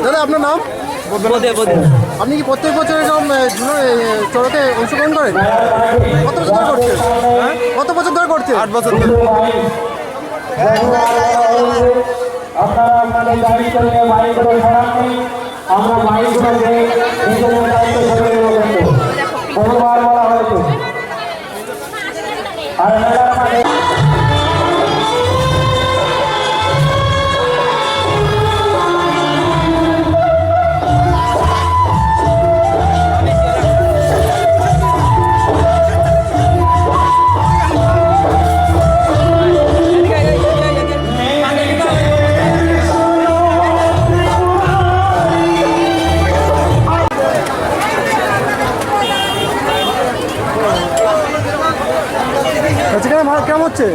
দাদা আপনার নাম? আপনি কি প্রত্যেক বছর এরকম চড়কে অংশগ্রহণ করেন? কত বছর ধরে করছেন? কত বছর ধরে করছেন? 8 বছর ধরে। কেমন হচ্ছে?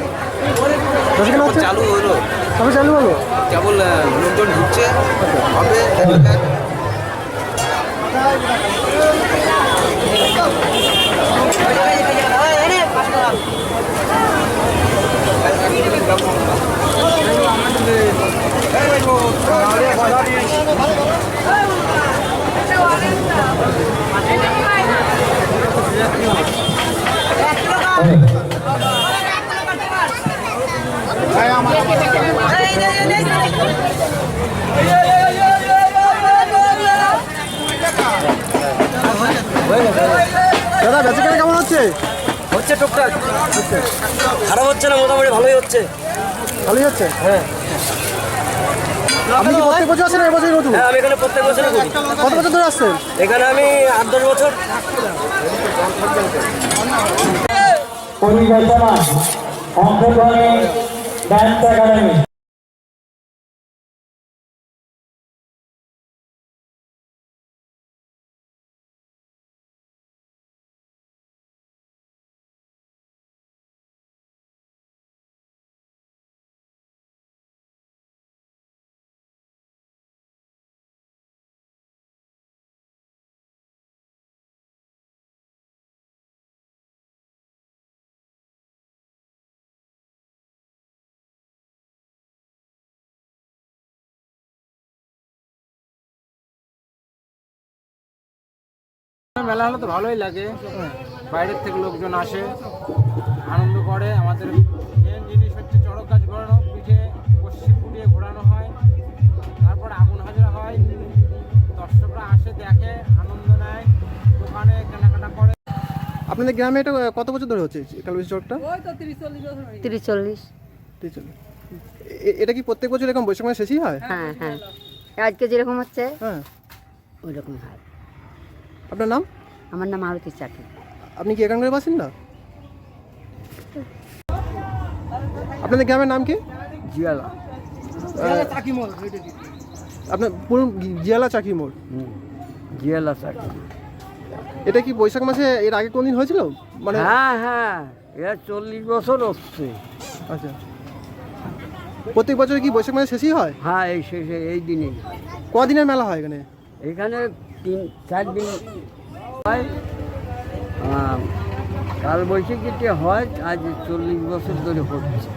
চালু হলো, কবে চালু হলো? কেবল লোকজন ঢুকছে হবে। দাদা বেচাকেনা কেমন হচ্ছে? হচ্ছে টুকটাক, খারাপ হচ্ছে না, মোটামুটি ভালোই হচ্ছে। ভালোই হচ্ছে? হ্যাঁ। আপনি কি প্রত্যেক বছর আসেন? এবছরই নতুন? হ্যাঁ, আমি এখানে প্রত্যেক বছর করি। কত বছর ধরে আসছেন এখানে? আমি 8-10 বছর। পরিবেশনা অংশগ্রহণে ডান্স একাডেমি। মেলা হলে তো ভালোই লাগে, বাইরের থেকে লোকজন আসে, আনন্দ করে। আমাদের মেন জিনিস হচ্ছে চড়ক গাছ ঘোরানো, পিঠে বসি ফুটিয়ে ঘোরানো হয়, তারপর আগুন হাজরা হয়, দর্শকরা আসে, দেখে, আনন্দ নেয়, দোকানে কেনাকাটা করে। আপনাদের গ্রামে এটা কত বছর ধরে হচ্ছে কালবৈশাখী চড়কটা? 30-40। এটা কি প্রত্যেক বছর এরকম বৈশাখ মাসে শেষই হয়? হ্যাঁ হ্যাঁ, আজকে যেরকম হচ্ছে হ্যাঁ। ওই রকম হয়। আপনার নাম? আমার নাম আরতি চাকি। আপনি কি এখানকার বাসিন্দা? আপনাদের গ্রামের নাম কি? জিয়ালা আপনার পুরো জিয়ালা চাকি মোড়। জিয়ালা চাকি। এটা কি বৈশাখ মাসে এর আগে কোনদিন হয়েছিল? মানে হ্যাঁ হ্যাঁ, এর 40 বছর হচ্ছে। আচ্ছা, প্রত্যেক বছর কি বৈশাখ মাসে শেষই হয়? হ্যাঁ, এই শেষে এই দিনেই। কদিনের মেলা হয় এখানে? এখানে 3-4 দিন হয়। কাল বৈশাখীতে হয়, আজ 40 বছর ধরে হচ্ছে।